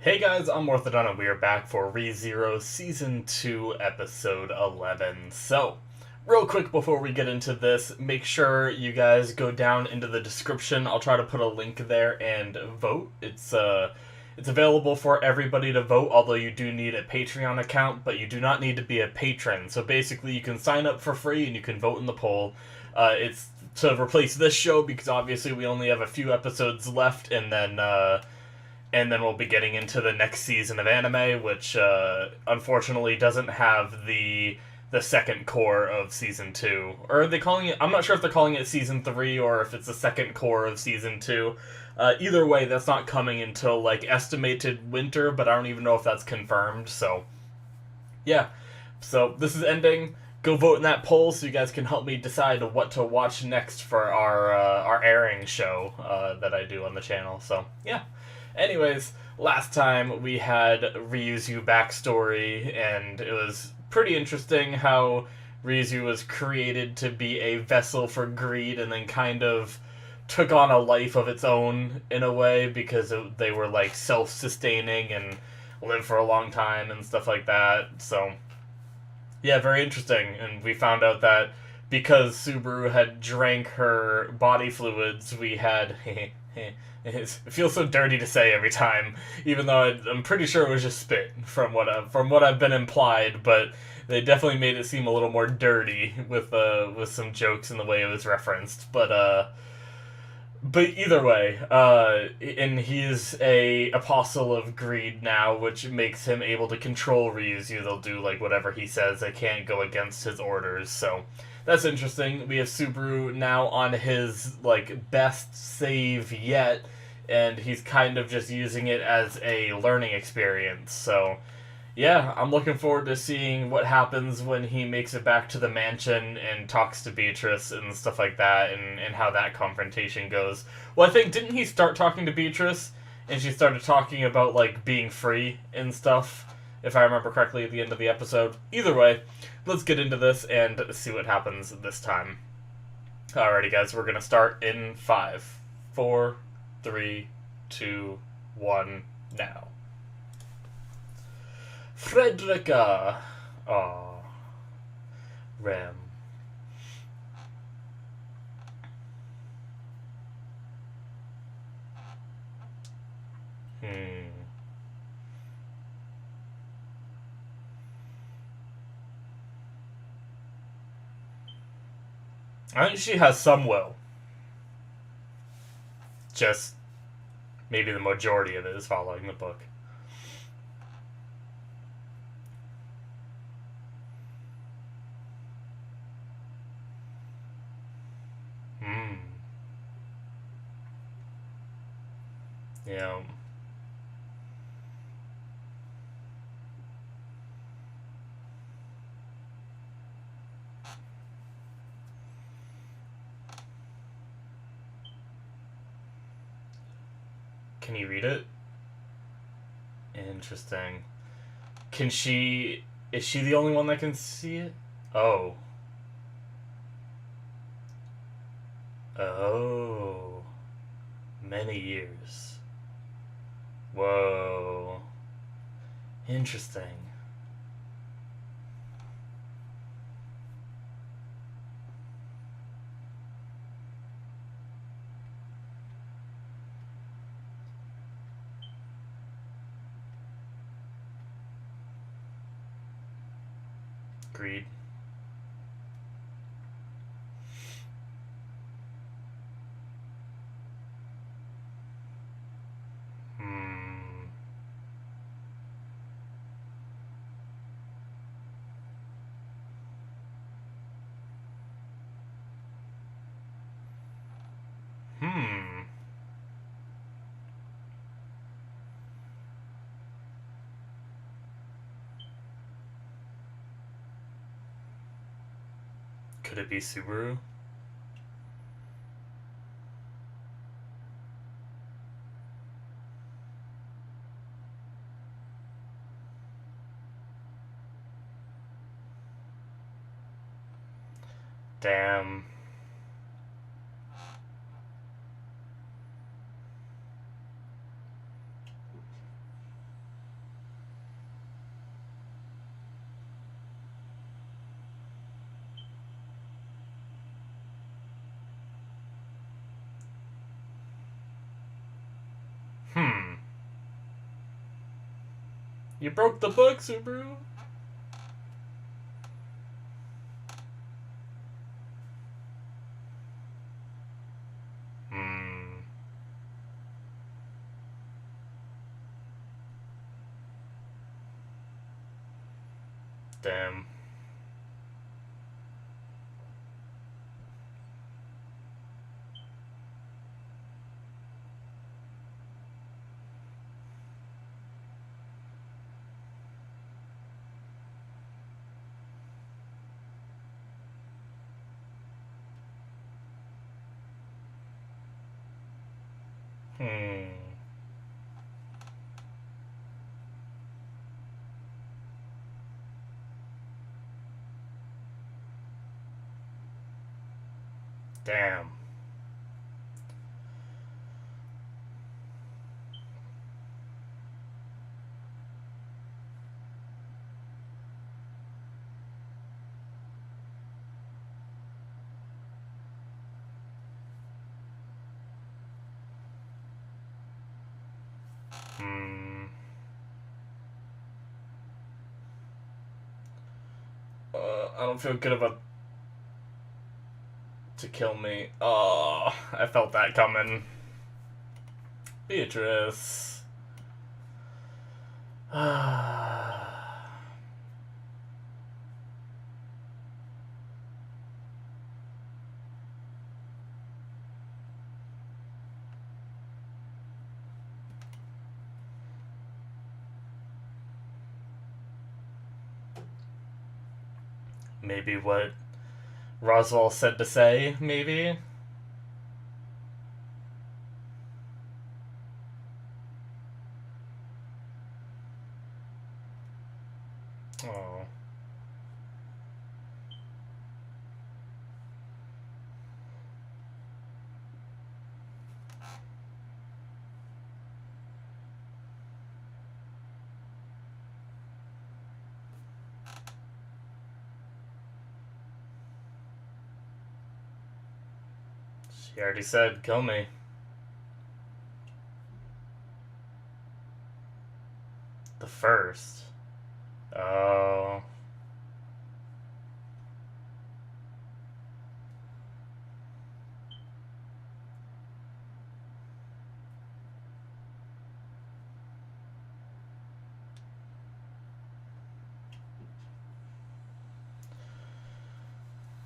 Hey guys, I'm Morthadon and we are back for ReZero Season 2, Episode 11. So, real quick before we get into this, make sure you guys go down into the description. I'll try to put a link there and vote. It's available for everybody to vote, although you do need a Patreon account, but you do not need to be a patron. So basically, you can sign up for free and you can vote in the poll. It's to replace this show because obviously we only have a few episodes left, and then we'll be getting into the next season of anime, which unfortunately doesn't have the second cour of season 2. Or are they calling it? I'm not sure if they're calling it season 3 or if it's the second cour of season 2. Either way, that's not coming until like estimated winter, but I don't even know if that's confirmed. So yeah, so this is ending. Go vote in that poll so you guys can help me decide what to watch next for our airing show that I do on the channel. So yeah. Anyways, last time we had Ryuzu backstory, and it was pretty interesting how Ryuzu was created to be a vessel for greed and then kind of took on a life of its own in a way because they were like self-sustaining and lived for a long time and stuff like that. So yeah, very interesting. And we found out that because Subaru had drank her body fluids, we had. It feels so dirty to say every time, even though I'm pretty sure it was just spit from what I've been implied. But they definitely made it seem a little more dirty with some jokes in the way it was referenced. But either way, and he's a apostle of greed now, which makes him able to control Ryuzu. They'll do like whatever he says. They can't go against his orders. So that's interesting. We have Subaru now on his like best save yet, and he's kind of just using it as a learning experience. So yeah, I'm looking forward to seeing what happens when he makes it back to the mansion and talks to Beatrice and stuff like that, and how that confrontation goes. Well, I think, didn't he start talking to Beatrice, and she started talking about, like, being free and stuff, if I remember correctly at the end of the episode? Either way, let's get into this and see what happens this time. Alrighty, guys, we're gonna start in 5, 4, 3, 2, 1, now. Frederica. Aw. Rem. Hmm. I think she has some will. Just maybe the majority of it is following the book. Hmm. Yeah. Can you read it? Interesting. Can she... Is she the only one that can see it? Oh. Oh. Many years. Whoa. Interesting. Agreed. Hmm. Hmm. Could it be Subaru? Damn. You broke the book, Subaru. Hmm. Damn. Hmm. Damn. Hmm. I don't feel good about to kill me. Oh, I felt that coming. Beatrice. Maybe what Roswaal said to say, maybe? Oh. She already said, kill me. The first. Oh.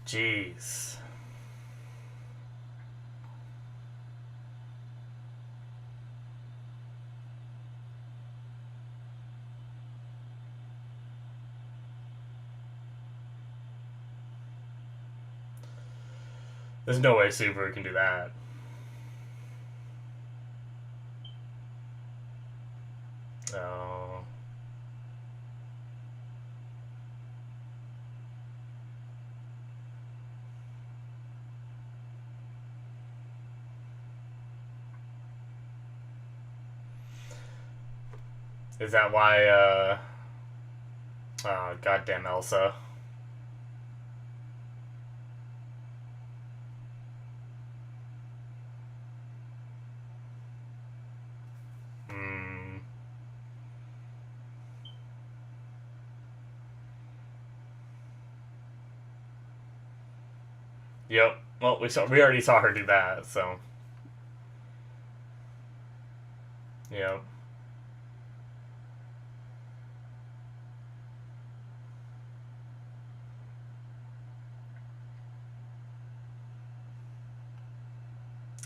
Jeez. There's no way Subaru can do that. Oh. Is that why, oh, goddamn Elsa. Hmm. Yep. Well, we already saw her do that, so. Yep.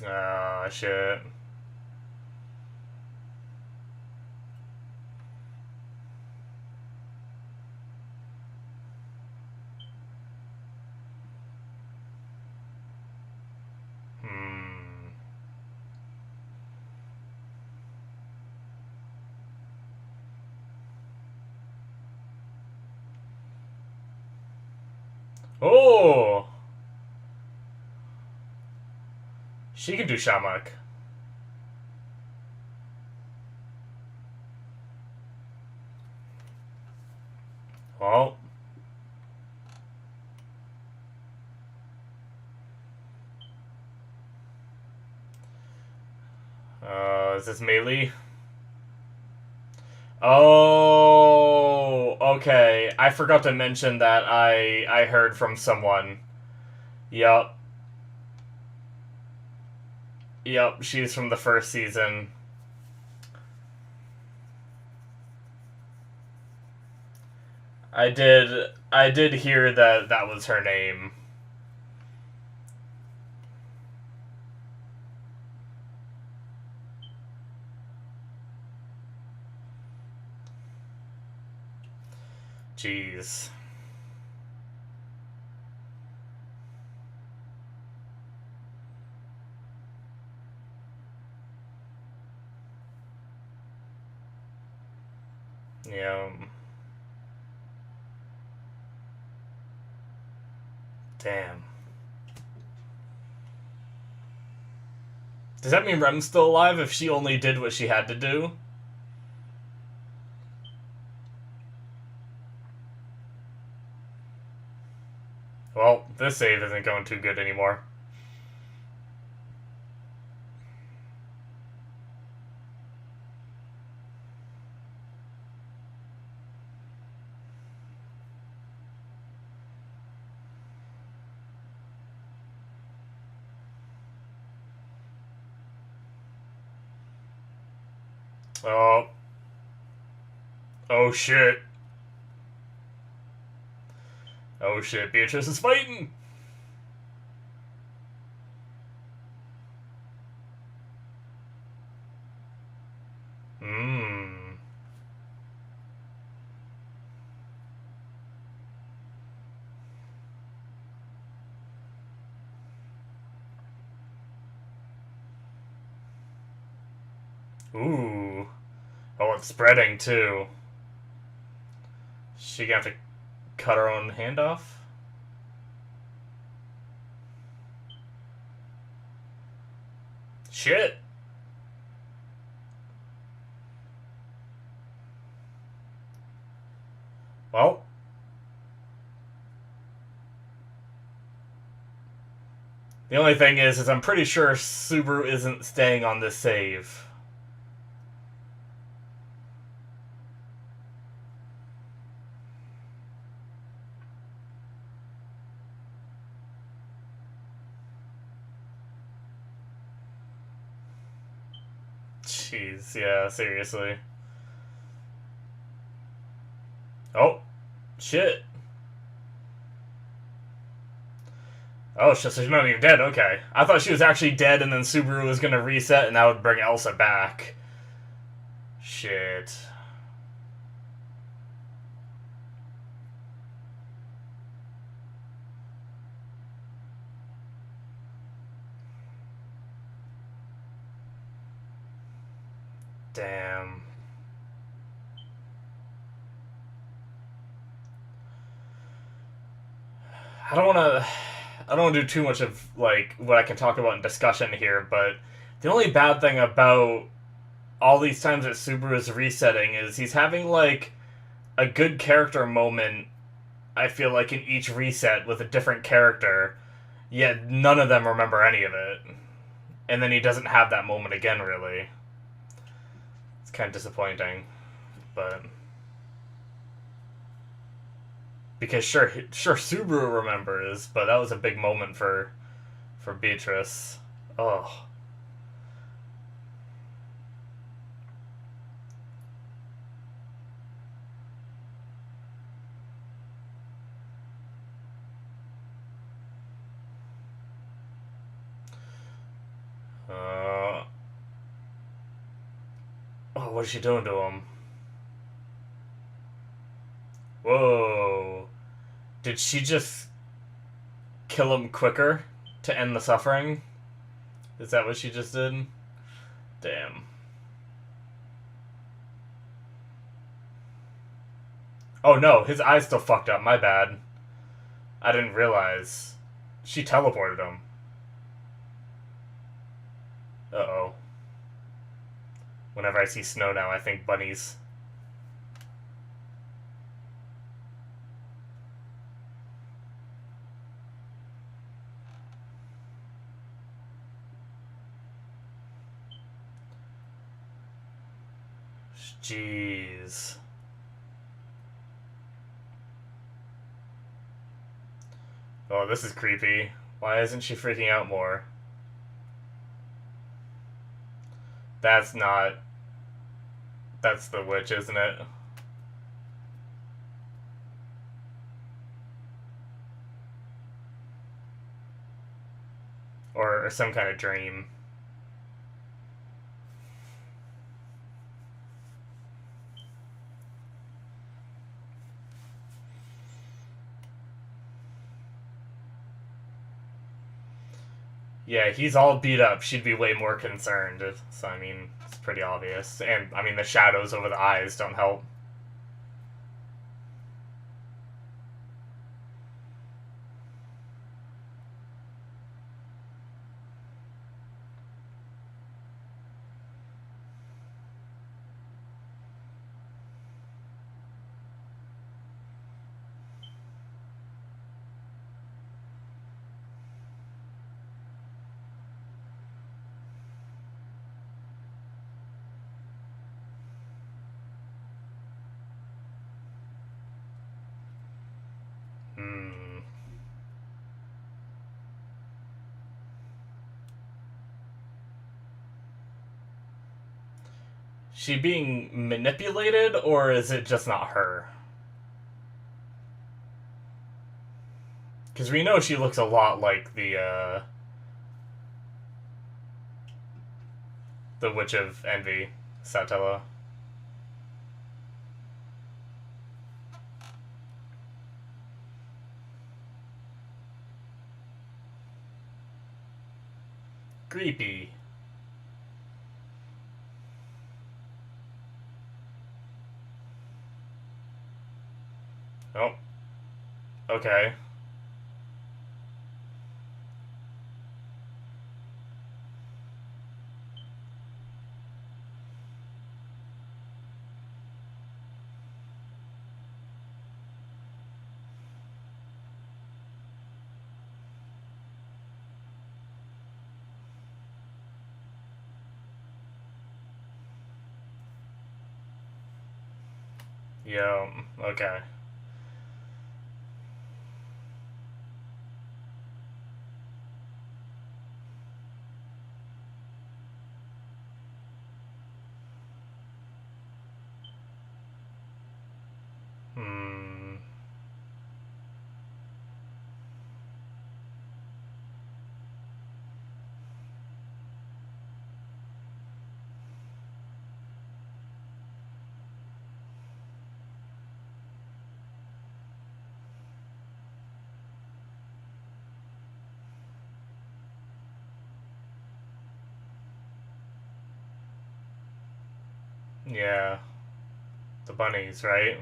Ah, shit. Hmm. Oh! She can do Shamak. Well. Is this melee? Oh! Okay, I forgot to mention that I heard from someone. Yup. Yup, she's from the first season. I did hear that that was her name. Jeez. Yeah. Damn. Does that mean Rem's still alive if she only did what she had to do? Well, this save isn't going too good anymore. Oh. Oh shit. Oh shit, Beatrice is fighting! Mmm. Ooh. Oh, it's spreading too. She gonna have to cut her own hand off? Shit! Well. The only thing is I'm pretty sure Subaru isn't staying on this save. Jeez, yeah, seriously. Oh, shit. Oh, shit, so she's not even dead, okay. I thought she was actually dead and then Subaru was gonna reset and that would bring Elsa back. Shit. Damn. I don't wanna... I don't want to do too much of, like, what I can talk about in discussion here, but the only bad thing about all these times that Subaru is resetting is he's having, like, a good character moment, I feel like, in each reset with a different character, yet none of them remember any of it. And then he doesn't have that moment again, really. It's kind of disappointing, but... Because sure Subaru remembers, but that was a big moment for Beatrice. Oh. Oh, what is she doing to him? Whoa. Did she just kill him quicker to end the suffering? Is that what she just did? Damn. Oh no, his eye's still fucked up. My bad. I didn't realize. She teleported him. Uh-oh. Whenever I see snow now, I think bunnies. Jeez. Oh, this is creepy. Why isn't she freaking out more? That's not... That's the witch, isn't it? Or some kind of dream. Yeah, he's all beat up. She'd be way more concerned. So, I mean, it's pretty obvious. And, I mean, the shadows over the eyes don't help. Hmm. She being manipulated, or is it just not her? Because we know she looks a lot like the Witch of Envy, Satella. Creepy. Oh, okay. Yeah, okay. Hmm. Yeah. The bunnies, right?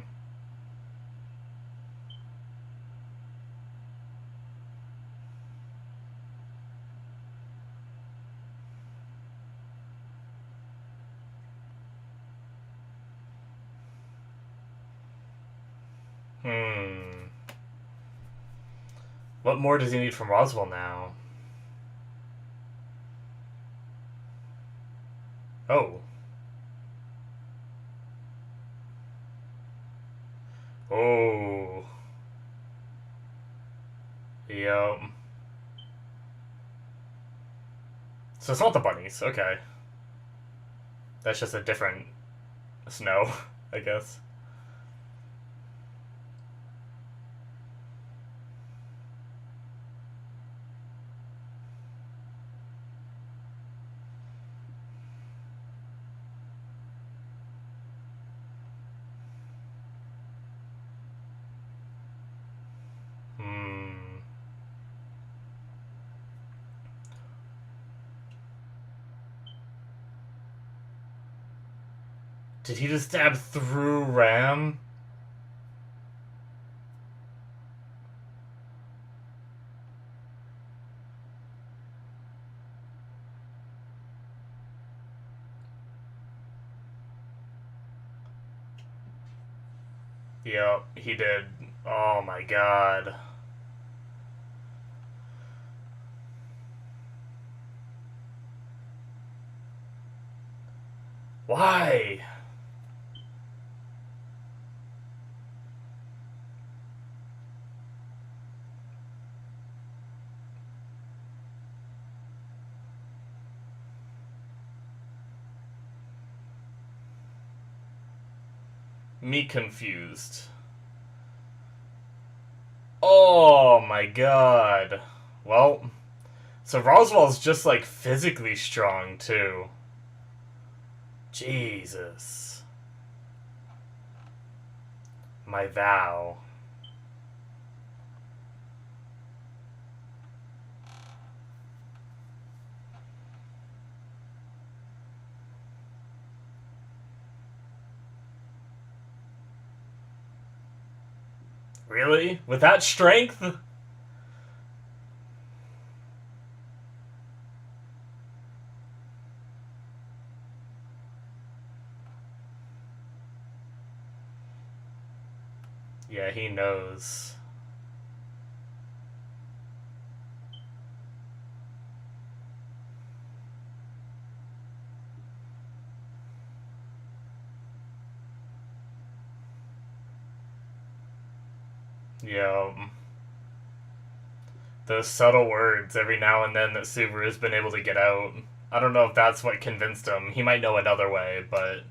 Hmm. What more does he need from Roswaal now? Oh. Oh. Yep. So it's not the bunnies. Okay. That's just a different snow, I guess. Hmm. Did he just stab through Ram? Yep, he did. Oh my god. Why? Me confused. Oh my god. Well, so Roswaal's just like physically strong too. Jesus. My vow. Really? With that strength? Yeah, he knows. Yeah. Those subtle words every now and then that Subaru's been able to get out. I don't know if that's what convinced him. He might know another way, but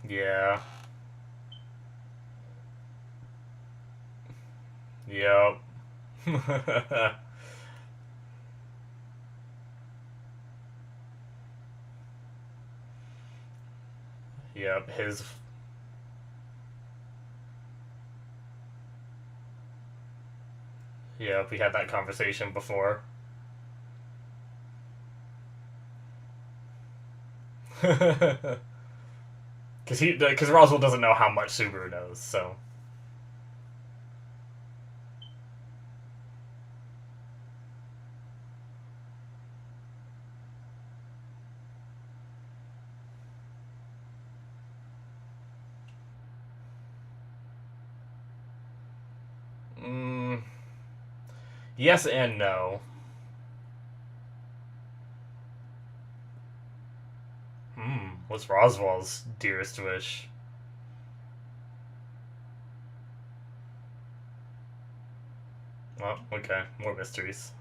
yeah. Yep. Yep, his. Yep, we had that conversation before. Because Roswell doesn't know how much Subaru knows, so. Mm, yes and no. What's Roswell's dearest wish? Well, okay, more mysteries.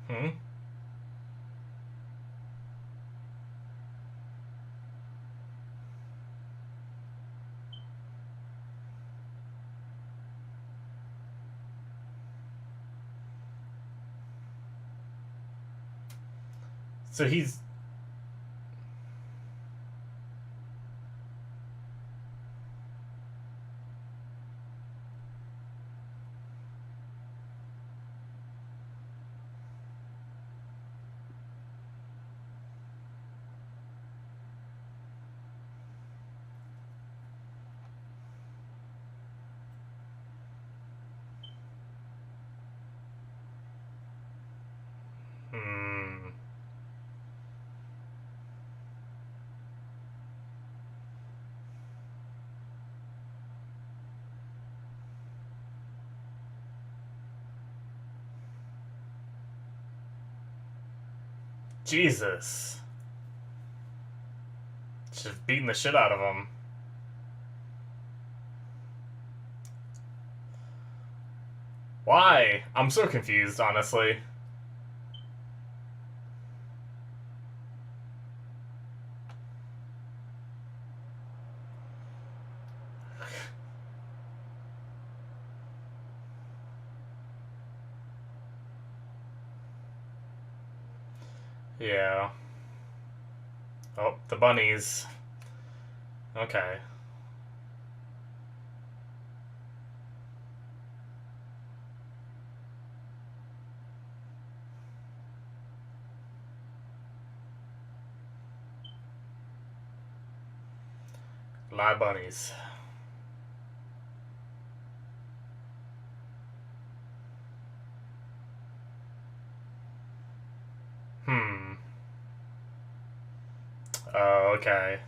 Hmm? So he's. Hmm. Jesus. Just beating the shit out of him. Why? I'm so confused, honestly. Yeah. Oh, the bunnies. Okay. Live bunnies. Hmm. Oh, okay.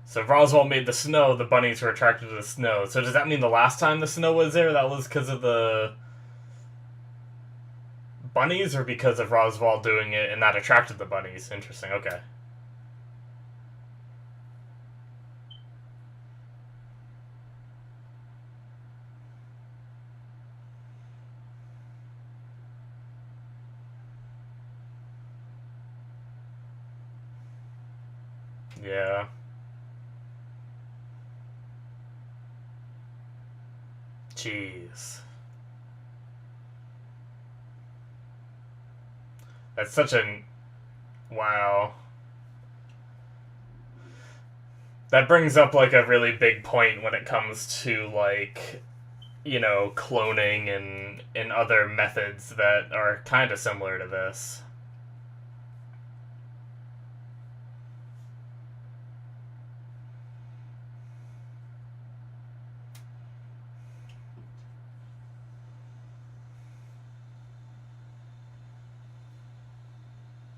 So Roswaal made the snow, the bunnies were attracted to the snow. So does that mean the last time the snow was there, that was because of the bunnies, or because of Roswaal doing it and that attracted the bunnies? Interesting, okay. Yeah. Jeez. That's such a... Wow. That brings up, like, a really big point when it comes to, like, you know, cloning and other methods that are kind of similar to this.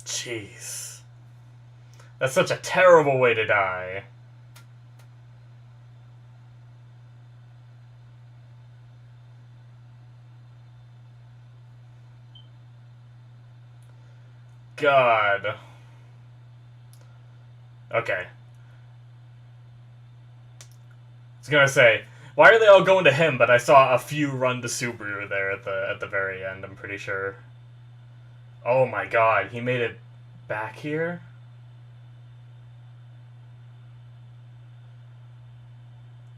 Jeez. That's such a terrible way to die. God. Okay. I was gonna say, why are they all going to him? But I saw a few run to Subaru there at the very end. I'm pretty sure. Oh my God, he made it back here.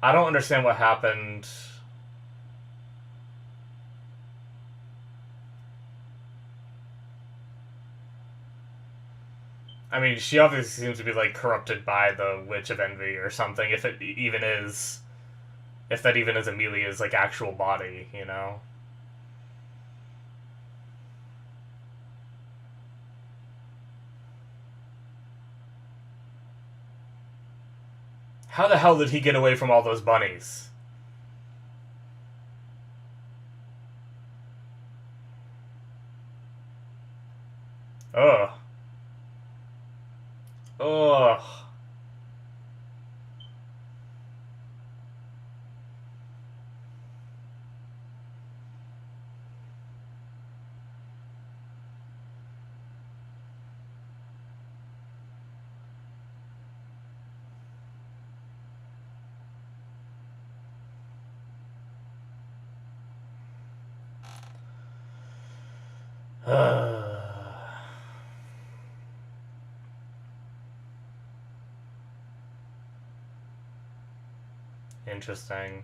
I don't understand what happened. I mean, she obviously seems to be like corrupted by the Witch of Envy or something. If it even is, if that even is Amelia's like actual body, you know. How the hell did he get away from all those bunnies? Ugh. Ugh. Interesting.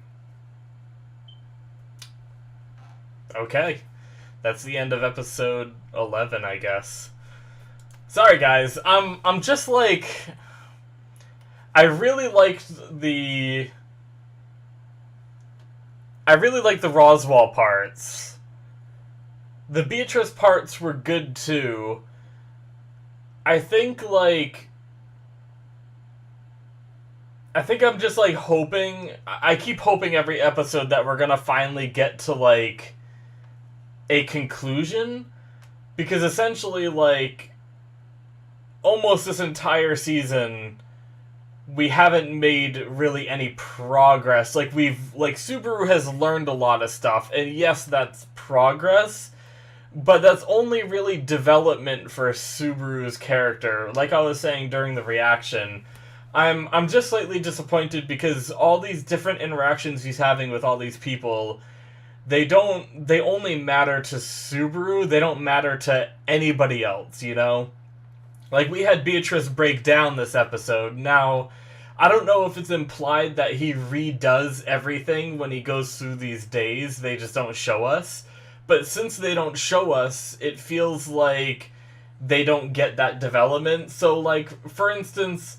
Okay. That's the end of episode 11, I guess. Sorry guys. I'm just like, I really liked the Roswaal parts. The Beatrice parts were good too. I think I'm just like hoping. I keep hoping every episode that we're gonna finally get to like a conclusion, because essentially like almost this entire season we haven't made really any progress. Like Subaru has learned a lot of stuff, and yes, that's progress, but that's only really development for Subaru's character. Like I was saying during the reaction, I'm just slightly disappointed because all these different interactions he's having with all these people, they only matter to Subaru, they don't matter to anybody else, you know? Like, we had Beatrice break down this episode. Now, I don't know if it's implied that he redoes everything when he goes through these days, they just don't show us. But since they don't show us, it feels like they don't get that development. So, like, for instance,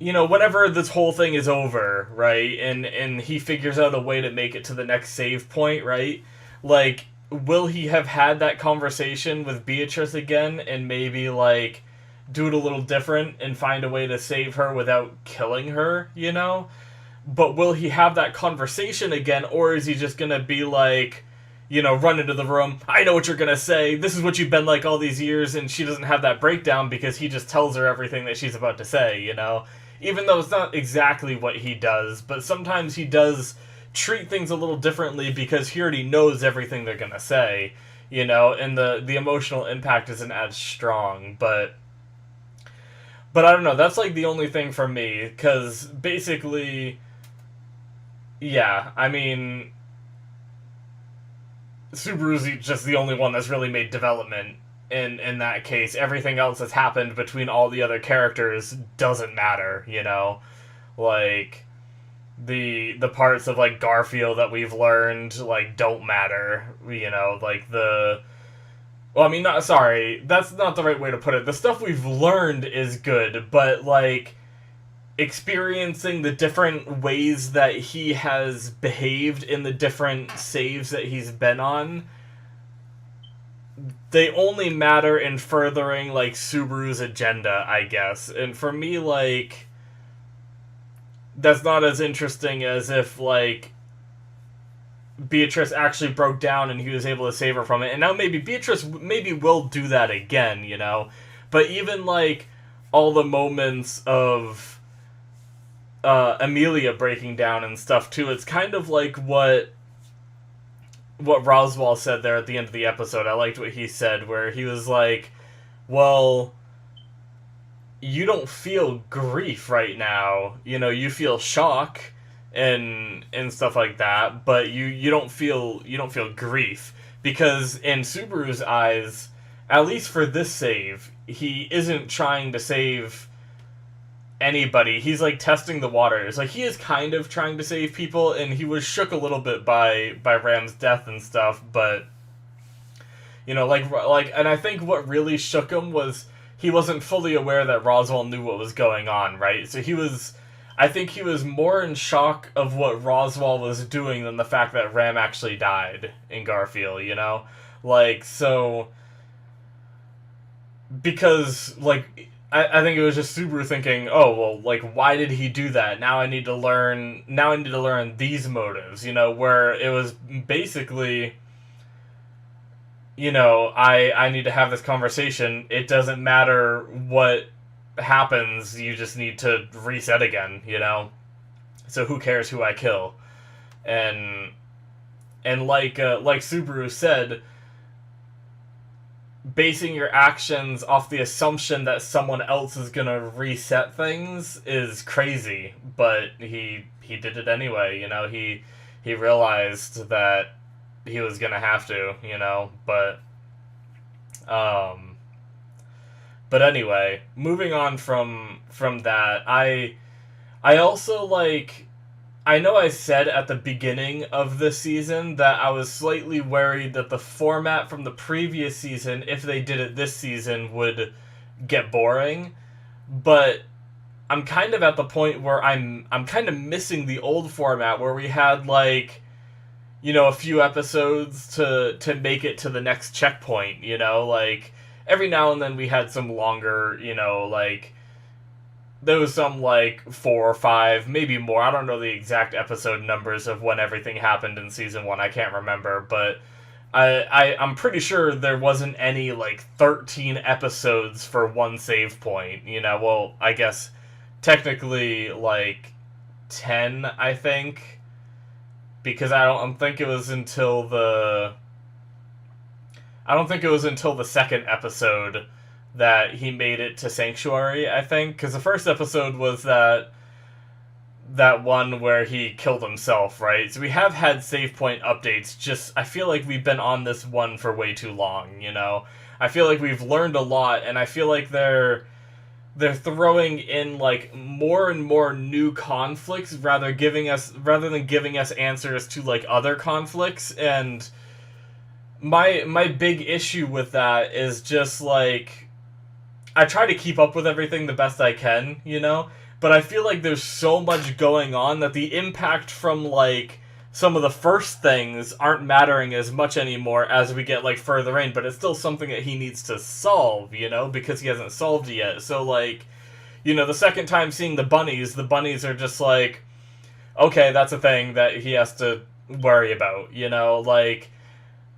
you know, whenever this whole thing is over, right, and he figures out a way to make it to the next save point, right, like, will he have had that conversation with Beatrice again and maybe, like, do it a little different and find a way to save her without killing her, you know? But will he have that conversation again, or is he just gonna be like, run into the room. I know what you're gonna say. This is what you've been like all these years, and she doesn't have that breakdown because he just tells her everything that she's about to say, Even though it's not exactly what he does, but sometimes he does treat things a little differently because he already knows everything they're gonna say, and the emotional impact isn't as strong, but I don't know, that's like the only thing for me, because basically, yeah, I mean, Subaru's just the only one that's really made development in that case. Everything else that's happened between all the other characters doesn't matter, Like, the parts of, like, Garfield that we've learned, like, don't matter, like, well, I mean, sorry, that's not the right way to put it. The stuff we've learned is good, but, like, experiencing the different ways that he has behaved in the different saves that he's been on, they only matter in furthering, like, Subaru's agenda, I guess. And for me, like, that's not as interesting as if, like, Beatrice actually broke down and he was able to save her from it. And now maybe Beatrice will do that again, But even, like, all the moments of Amelia breaking down and stuff too, it's kind of like what Roswaal said there at the end of the episode. I liked what he said, where he was like, well, you don't feel grief right now, you feel shock and stuff like that, but you don't feel grief, because in Subaru's eyes, at least for this save, he isn't trying to save anybody. He's, like, testing the waters. Like, he is kind of trying to save people, and he was shook a little bit by Ram's death and stuff, but like and I think what really shook him was he wasn't fully aware that Roswaal knew what was going on, right? So I think he was more in shock of what Roswaal was doing than the fact that Ram actually died in Garfield, Like, so, because, like, I think it was just Subaru thinking, oh, well, like, why did he do that? Now I need to learn these motives, where it was basically, I need to have this conversation. It doesn't matter what happens, you just need to reset again, So who cares who I kill? And like Subaru said, basing your actions off the assumption that someone else is gonna reset things is crazy, but he did it anyway, he realized that he was gonna have to, but anyway, moving on from that, I also, like, I know I said at the beginning of this season that I was slightly worried that the format from the previous season, if they did it this season, would get boring, but I'm kind of at the point where I'm kind of missing the old format where we had, like, a few episodes to make it to the next checkpoint, like, every now and then we had some longer, like, there was some, like, 4 or 5, maybe more. I don't know the exact episode numbers of when everything happened in Season 1. I can't remember, but I'm pretty sure there wasn't any, like, 13 episodes for one save point, Well, I guess technically, like, 10, I think, because I don't think it was until the second episode that he made it to Sanctuary, I think, because the first episode was that one where he killed himself, right? So we have had save point updates, just, I feel like we've been on this one for way too long, I feel like we've learned a lot, and I feel like they're throwing in, like, more and more new conflicts rather than giving us answers to, like, other conflicts, and my big issue with that is just, like, I try to keep up with everything the best I can, but I feel like there's so much going on that the impact from, like, some of the first things aren't mattering as much anymore as we get, like, further in, but it's still something that he needs to solve, because he hasn't solved it yet. So, like, the second time seeing the bunnies are just like, okay, that's a thing that he has to worry about, like,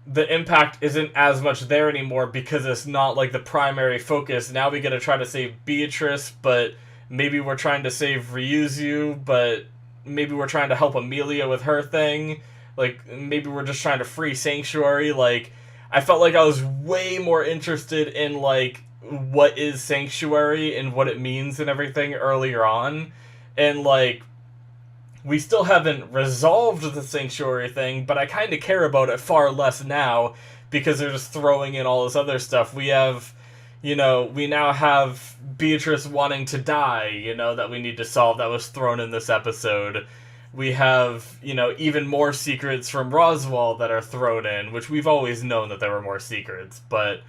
the impact isn't as much there anymore because it's not like the primary focus. Now we gotta try to save Beatrice, but maybe we're trying to save Ryuzu, but maybe we're trying to help Amelia with her thing. Like, maybe we're just trying to free Sanctuary. Like, I felt like I was way more interested in, like, what is Sanctuary and what it means and everything earlier on. And, like, we still haven't resolved the Sanctuary thing, but I kind of care about it far less now because they're just throwing in all this other stuff. We have, we now have Beatrice wanting to die, that we need to solve that was thrown in this episode. We have, even more secrets from Roswaal that are thrown in, which we've always known that there were more secrets, but,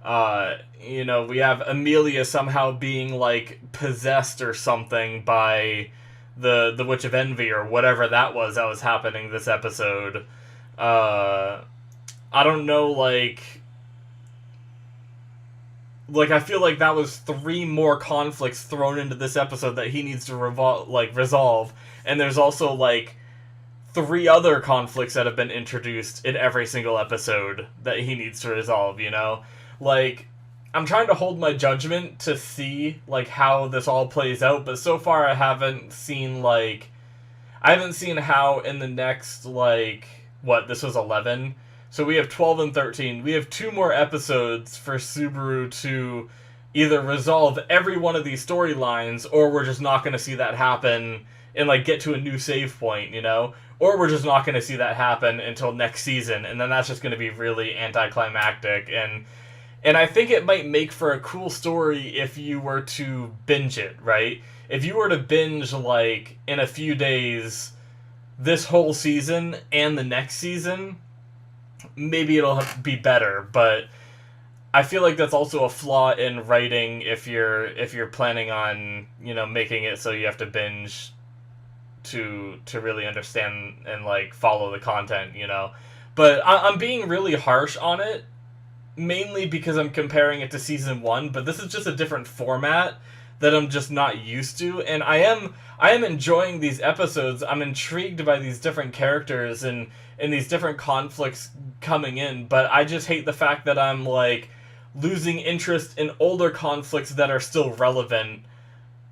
we have Amelia somehow being, like, possessed or something by the Witch of Envy or whatever that was happening this episode. I don't know, like I feel like that was 3 more conflicts thrown into this episode that he needs to resolve, and there's also like 3 other conflicts that have been introduced in every single episode that he needs to resolve, like, I'm trying to hold my judgment to see, like, how this all plays out, but so far I haven't seen how in the next, like, this was 11? So we have 12 and 13. We have 2 more episodes for Subaru to either resolve every one of these storylines, or we're just not going to see that happen and, like, get to a new save point, Or we're just not going to see that happen until next season, and then that's just going to be really anticlimactic, and I think it might make for a cool story if you were to binge it, right? If you were to binge, like, in a few days, this whole season and the next season, maybe it'll be better, but I feel like that's also a flaw in writing if you're planning on, making it so you have to binge to really understand and, like, follow the content, But I'm being really harsh on it, mainly because I'm comparing it to season 1, but this is just a different format that I'm just not used to, and I am enjoying these episodes. I'm intrigued by these different characters and these different conflicts coming in, but I just hate the fact that I'm, like, losing interest in older conflicts that are still relevant,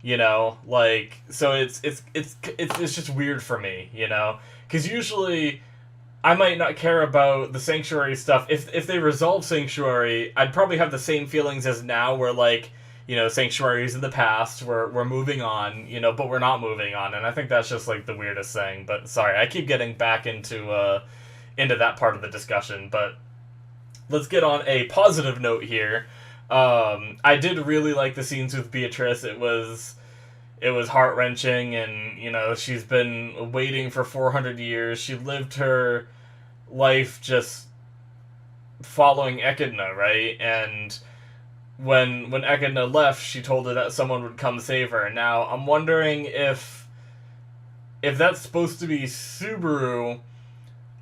like, so it's just weird for me, because usually I might not care about the Sanctuary stuff. If they resolve Sanctuary, I'd probably have the same feelings as now, where, like, Sanctuary's in the past, we're moving on, but we're not moving on, and I think that's just, like, the weirdest thing. But sorry, I keep getting back into that part of the discussion, but let's get on a positive note here. I did really like the scenes with Beatrice. It was heart-wrenching, and, she's been waiting for 400 years. She lived her life just following Echidna, right? And when Echidna left, she told her that someone would come save her. Now, I'm wondering if that's supposed to be Subaru.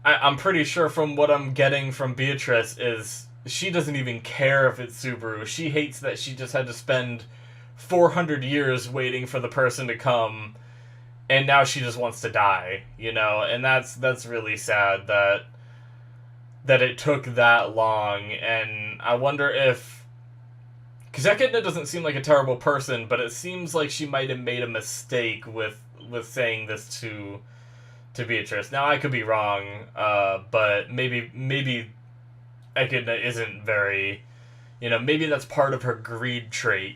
I'm pretty sure from what I'm getting from Beatrice is she doesn't even care if it's Subaru. She hates that she just had to spend 400 years waiting for the person to come, and now she just wants to die, and that's really sad that it took that long. And I wonder if, because Echidna doesn't seem like a terrible person, but it seems like she might have made a mistake with saying this to Beatrice. Now, I could be wrong, but maybe Echidna isn't very, maybe that's part of her greed trait,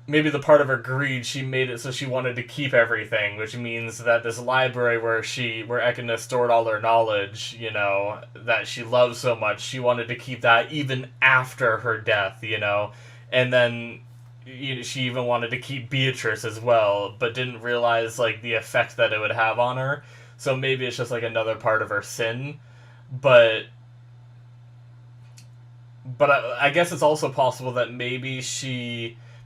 maybe the part of her greed, she made it so she wanted to keep everything, which means that this library where Echidna stored all her knowledge, that she loved so much, she wanted to keep that even after her death, and then she even wanted to keep Beatrice as well, but didn't realize, like, the effect that it would have on her. So maybe it's just, like, another part of her sin, but I guess it's also possible that maybe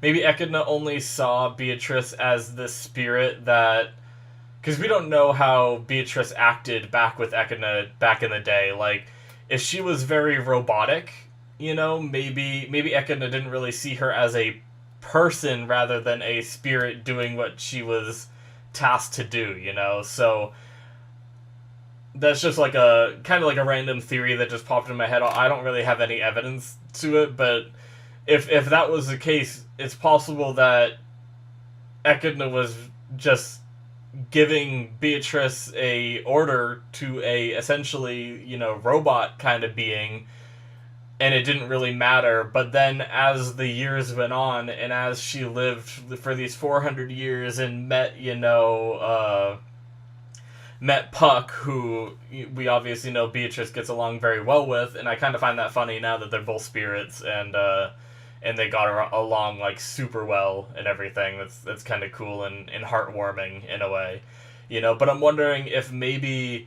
Echidna only saw Beatrice as this spirit that, because we don't know how Beatrice acted back with Echidna back in the day. Like, if she was very robotic, maybe Echidna didn't really see her as a person rather than a spirit doing what she was tasked to do, So that's just like a kind of like a random theory that just popped in my head. I don't really have any evidence to it, but if that was the case, it's possible that Echidna was just giving Beatrice a order to a essentially, robot kind of being, and it didn't really matter. But then as the years went on and as she lived for these 400 years and met Puck, who we obviously know Beatrice gets along very well with, and I kind of find that funny now that they're both spirits, and they got along like super well and everything. That's kind of cool and heartwarming in a way, But I'm wondering if maybe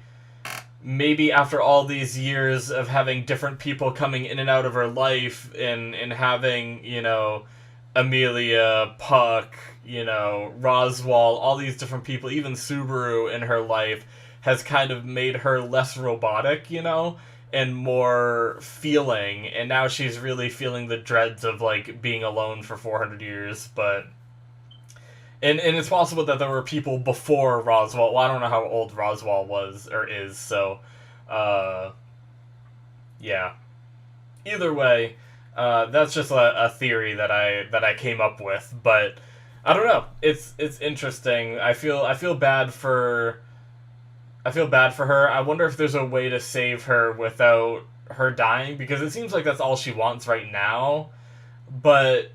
after all these years of having different people coming in and out of her life, and having Amelia, Puck, Roswaal, all these different people, even Subaru in her life, has kind of made her less robotic, and more feeling, and now she's really feeling the dreads of like being alone for 400 years. But and it's possible that there were people before Roswaal. Well, I don't know how old Roswaal was or is, so yeah. Either way, that's just a theory that I came up with, but I don't know. It's interesting. I feel bad for her. I wonder if there's a way to save her without her dying, because it seems like that's all she wants right now. But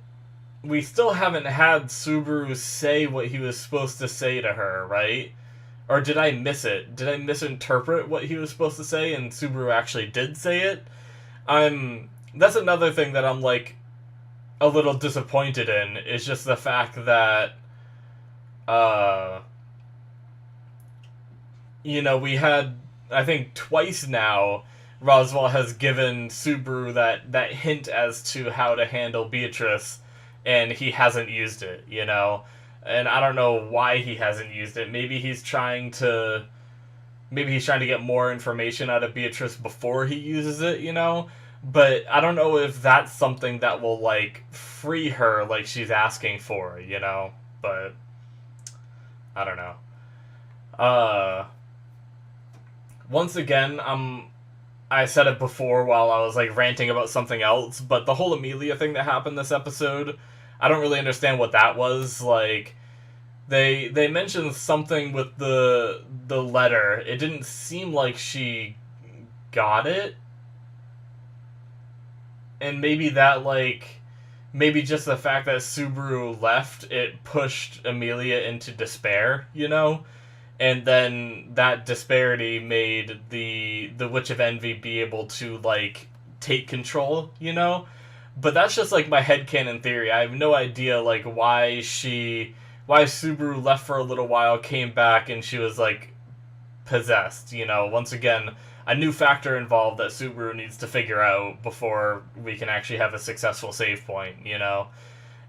we still haven't had Subaru say what he was supposed to say to her, right? Or did I miss it? Did I misinterpret what he was supposed to say and Subaru actually did say it? That's another thing that I'm like a little disappointed in, is just the fact that uh we had, I think twice now, Roswaal has given Subaru that hint as to how to handle Beatrice, and he hasn't used it, And I don't know why he hasn't used it. Maybe he's trying to get more information out of Beatrice before he uses it, But I don't know if that's something that will like free her like she's asking for, But I don't know. Once again, I said it before while I was like ranting about something else, but the whole Amelia thing that happened this episode, I don't really understand what that was. Like, they mentioned something with the letter. It didn't seem like she got it, and maybe just the fact that Subaru left, it pushed Amelia into despair, And then that disparity made the Witch of Envy be able to like take control, But that's just like my headcanon theory. I have no idea like why Subaru left for a little while, came back, and she was like possessed, Once again, a new factor involved that Subaru needs to figure out before we can actually have a successful save point,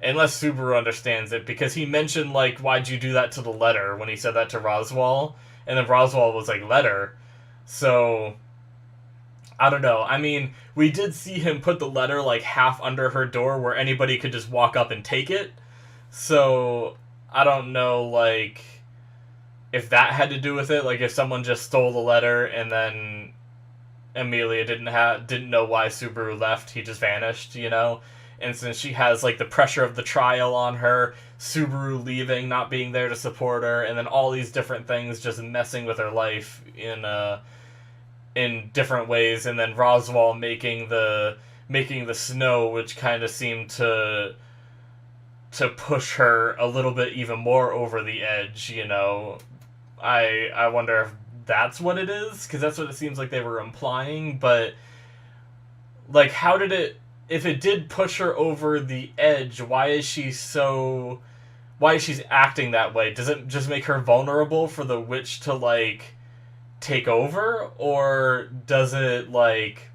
Unless Subaru understands it, because he mentioned, like, why'd you do that to the letter when he said that to Roswaal, and then Roswaal was like, letter. So, I don't know. I mean, we did see him put the letter, like, half under her door where anybody could just walk up and take it. So, I don't know, like, if that had to do with it. Like, if someone just stole the letter and then Amelia didn't know why Subaru left, he just vanished, And since she has like the pressure of the trial on her, Subaru leaving, not being there to support her, and then all these different things just messing with her life in different ways, and then Roswaal making the snow, which kind of seemed to push her a little bit even more over the edge, I wonder if that's what it is, because that's what it seems like they were implying. But like, if it did push her over the edge, why is she acting that way? Does it just make her vulnerable for the witch to like take over, or does it like,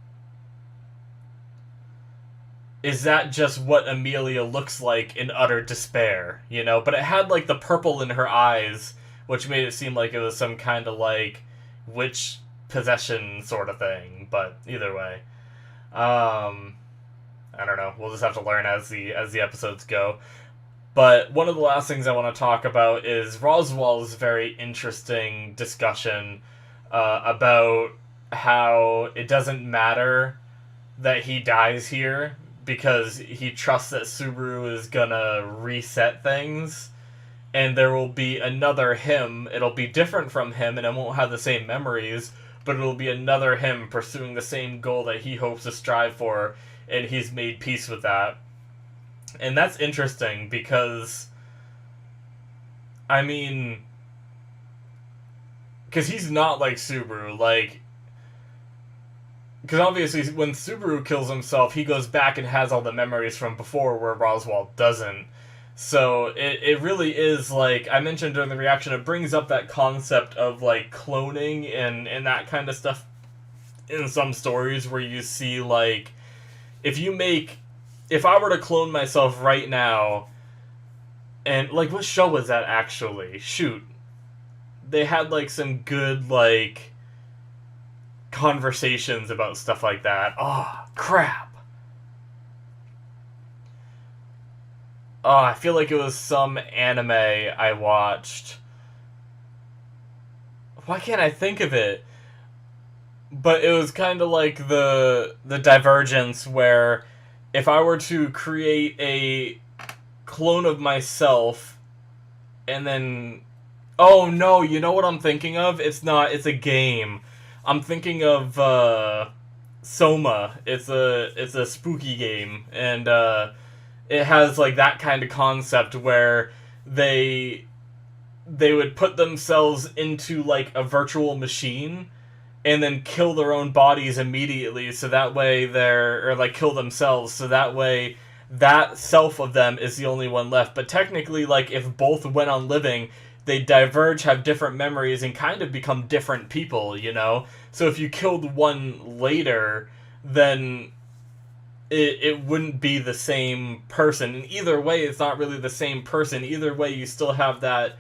is that just what Amelia looks like in utter despair, But it had like the purple in her eyes, which made it seem like it was some kind of like witch possession sort of thing. But either way, I don't know. We'll just have to learn as the episodes go. But one of the last things I want to talk about is Roswaal's very interesting discussion about how it doesn't matter that he dies here because he trusts that Subaru is gonna reset things, and there will be another him. It'll be different from him, and it won't have the same memories, but it'll be another him pursuing the same goal that he hopes to strive for, and he's made peace with that. And that's interesting because, I mean, because he's not like Subaru. Like, because obviously when Subaru kills himself, he goes back and has all the memories from before, where Roswaal doesn't. So it really is, like I mentioned during the reaction, it brings up that concept of like cloning and that kind of stuff in some stories where you see like if I were to clone myself right now, and like what show was that actually? Shoot. They had like some good like conversations about stuff like that. Oh, crap. Oh, I feel like it was some anime I watched. Why can't I think of it? But it was kind of like the Divergence, where if I were to create a clone of myself and then, oh no, you know what I'm thinking of? It's not. It's a game. I'm thinking of Soma. It's a spooky game, and it has like that kind of concept where they they would put themselves into like a virtual machine and then kill their own bodies immediately, so that way they're, or like kill themselves, so that way that self of them is the only one left. But technically, like, if both went on living, they diverge, have different memories, and kind of become different people, you know? So if you killed one later, then it wouldn't be the same person. And either way, it's not really the same person. Either way, you still have that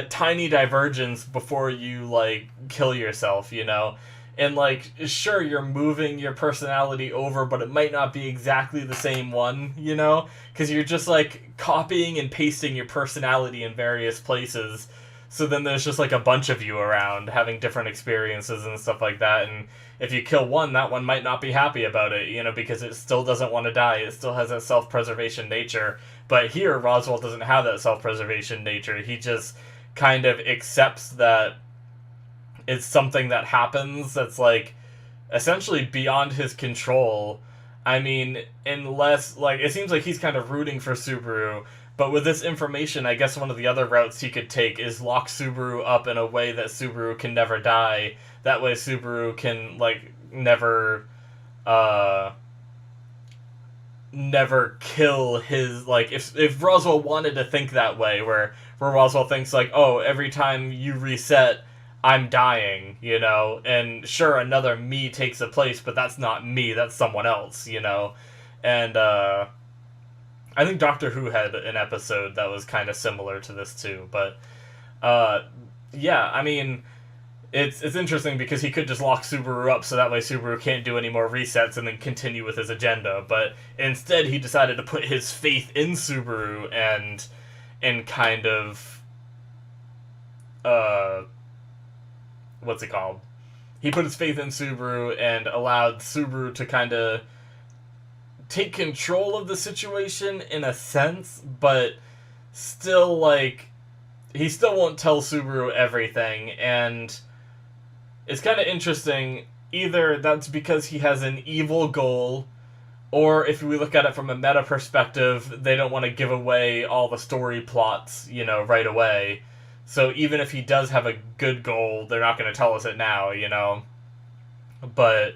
tiny divergence before you, like, kill yourself, you know? And, like, sure, you're moving your personality over, but it might not be exactly the same one, you know? Because you're just, like, copying and pasting your personality in various places. So then there's just, like, a bunch of you around having different experiences and stuff like that. And if you kill one, that one might not be happy about it, you know, because it still doesn't want to die. It still has that self-preservation nature. But here, Roswaal doesn't have that self-preservation nature. He just kind of accepts that it's something that happens that's, like, essentially beyond his control. I mean, unless, like, it seems like he's kind of rooting for Subaru, but with this information, I guess one of the other routes he could take is lock Subaru up in a way that Subaru can never die. That way Subaru can, like, never kill his, like, if Roswaal wanted to think that way, where Roswaal thinks, like, oh, every time you reset, I'm dying, you know, and sure, another me takes a place, but that's not me, that's someone else, you know, and, I think Doctor Who had an episode that was kind of similar to this too, but, yeah, I mean, it's interesting because he could just lock Subaru up so that way Subaru can't do any more resets and then continue with his agenda, but instead he decided to put his faith in Subaru and kind of, what's it called? He put his faith in Subaru and allowed Subaru to kind of take control of the situation in a sense, but still, like, he still won't tell Subaru everything, and it's kind of interesting. Either that's because he has an evil goal, or if we look at it from a meta perspective, they don't want to give away all the story plots, you know, right away. So even if he does have a good goal, they're not going to tell us it now, you know? But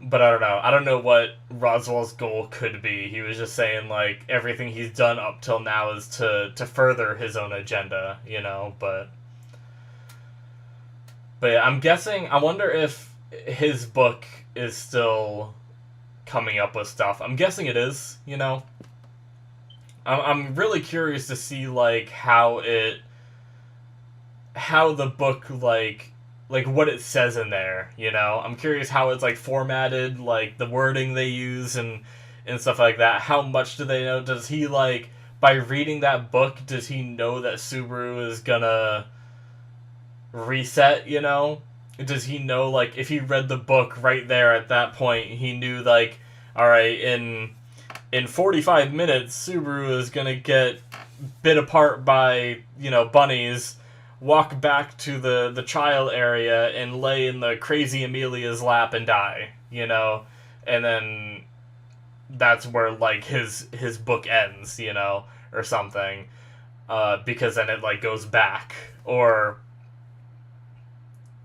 I don't know. I don't know what Roswaal's goal could be. He was just saying, like, everything he's done up till now is to further his own agenda, you know? But yeah, I'm guessing, I wonder if his book is still coming up with stuff. I'm guessing it is, you know? I'm really curious to see, like, how the book, like what it says in there, you know? I'm curious how it's, like, formatted, like, the wording they use and stuff like that. How much do they know? Does he, like, by reading that book, does he know that Subaru is gonna reset, you know? does he know, like, if he read the book right there at that point, he knew, like, all right, in 45 minutes, Subaru is gonna get bit apart by, bunnies, walk back to the trial area and lay in the crazy Amelia's lap and die, and then that's where, like, his book ends, or something, because then it, like, goes back, or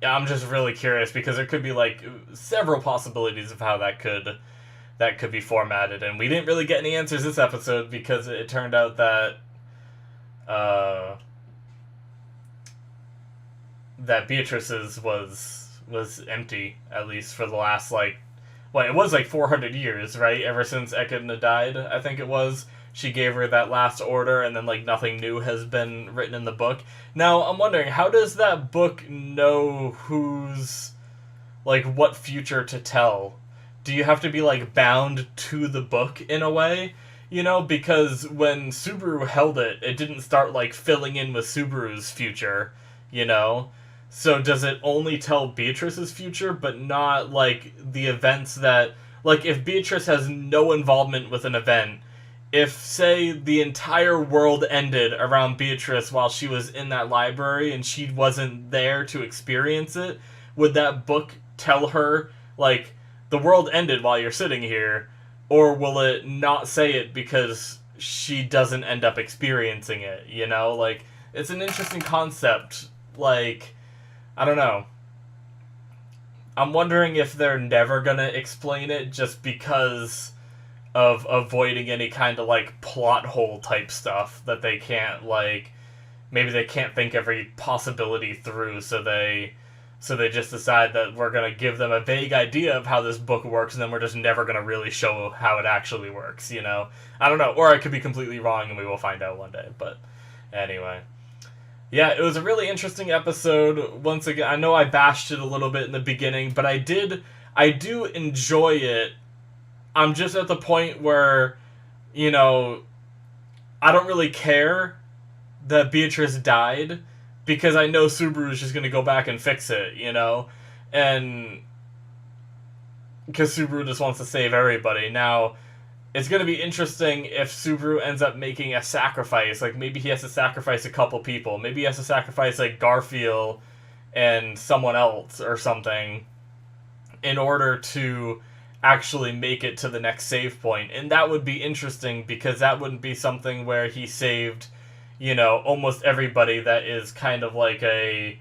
yeah, I'm just really curious because there could be, like, several possibilities of how that could be formatted, and we didn't really get any answers this episode because it turned out that that Beatrice's was empty, at least for the last, like, well, it was like 400 years, right? Ever since Echidna died, I think it was. She gave her that last order, and then, like, nothing new has been written in the book. Now, I'm wondering, how does that book know who's, like, what future to tell? Do you have to be, like, bound to the book in a way? Because when Subaru held it, it didn't start, like, filling in with Subaru's future, So does it only tell Beatrice's future, but not, like, the events that... Like, if Beatrice has no involvement with an event, if, say, the entire world ended around Beatrice while she was in that library and she wasn't there to experience it, would that book tell her, like, the world ended while you're sitting here, or will it not say it because she doesn't end up experiencing it, Like, it's an interesting concept, like... I don't know. I'm wondering if they're never gonna explain it just because of avoiding any kind of, like, plot hole type stuff that they can't, like, maybe they can't think every possibility through, so they just decide that we're gonna give them a vague idea of how this book works, and then we're just never gonna really show how it actually works, I don't know, or I could be completely wrong and we will find out one day, but anyway. Yeah, it was a really interesting episode. Once again, I know I bashed it a little bit in the beginning, but I do enjoy it. I'm just at the point where, I don't really care that Beatrice died, because I know Subaru's just going to go back and fix it, and because Subaru just wants to save everybody. Now, it's going to be interesting if Subaru ends up making a sacrifice. Like, maybe he has to sacrifice a couple people. Maybe he has to sacrifice, like, Garfield and someone else or something in order to actually make it to the next save point. And that would be interesting because that wouldn't be something where he saved, almost everybody that is kind of like a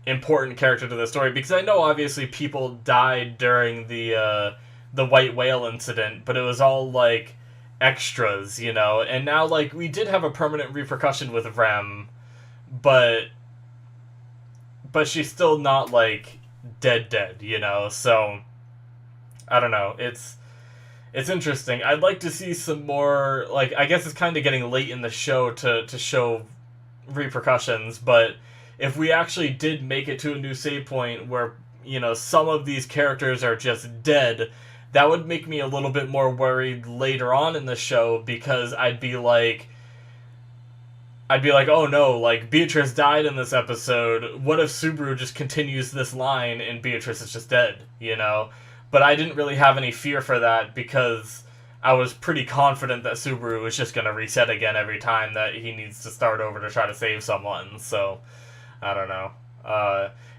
important character to the story. Because I know, obviously, people died during the white whale incident, but it was all, like, extras, and now, like, we did have a permanent repercussion with Rem, but she's still not, like, dead, so I don't know, it's interesting. I'd like to see some more, like, I guess it's kind of getting late in the show to show repercussions, but if we actually did make it to a new save point where, some of these characters are just dead, that would make me a little bit more worried later on in the show, because I'd be like, oh no, like, Beatrice died in this episode. What if Subaru just continues this line and Beatrice is just dead, But I didn't really have any fear for that because I was pretty confident that Subaru was just going to reset again every time that he needs to start over to try to save someone. So, I don't know.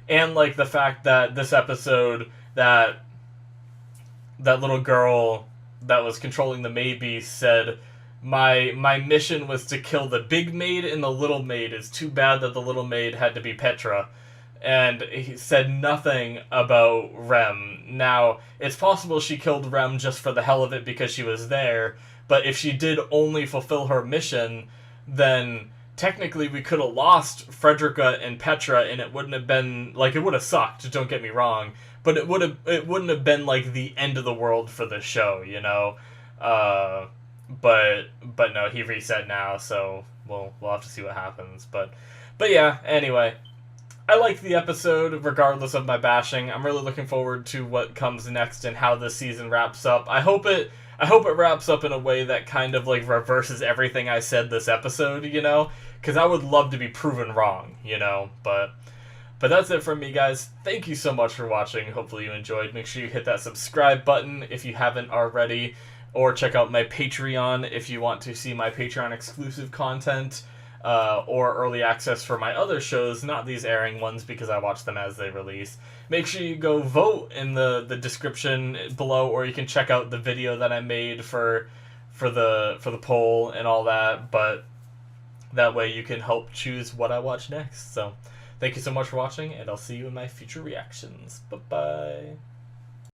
And, like, the fact that this episode, that little girl that was controlling the Maid Beast said, my mission was to kill the big maid and the little maid. It's too bad that the little maid had to be Petra. And he said nothing about Rem. Now, it's possible she killed Rem just for the hell of it because she was there, but if she did only fulfill her mission, then technically we could have lost Frederica and Petra, and it wouldn't have been, like, it would have sucked, don't get me wrong, but it wouldn't have been, like, the end of the world for the show, but no, he reset now, so we'll have to see what happens, but yeah, anyway, I liked the episode regardless of my bashing. I'm really looking forward to what comes next and how this season wraps up. I hope it wraps up in a way that kind of, like, reverses everything I said this episode, because I would love to be proven wrong, but But that's it from me, guys. Thank you so much for watching. Hopefully you enjoyed. Make sure you hit that subscribe button if you haven't already, or check out my Patreon if you want to see my Patreon exclusive content, or early access for my other shows, not these airing ones because I watch them as they release. Make sure you go vote in the description below, or you can check out the video that I made for the poll and all that, but that way you can help choose what I watch next. So thank you so much for watching, and I'll see you in my future reactions. Bye-bye.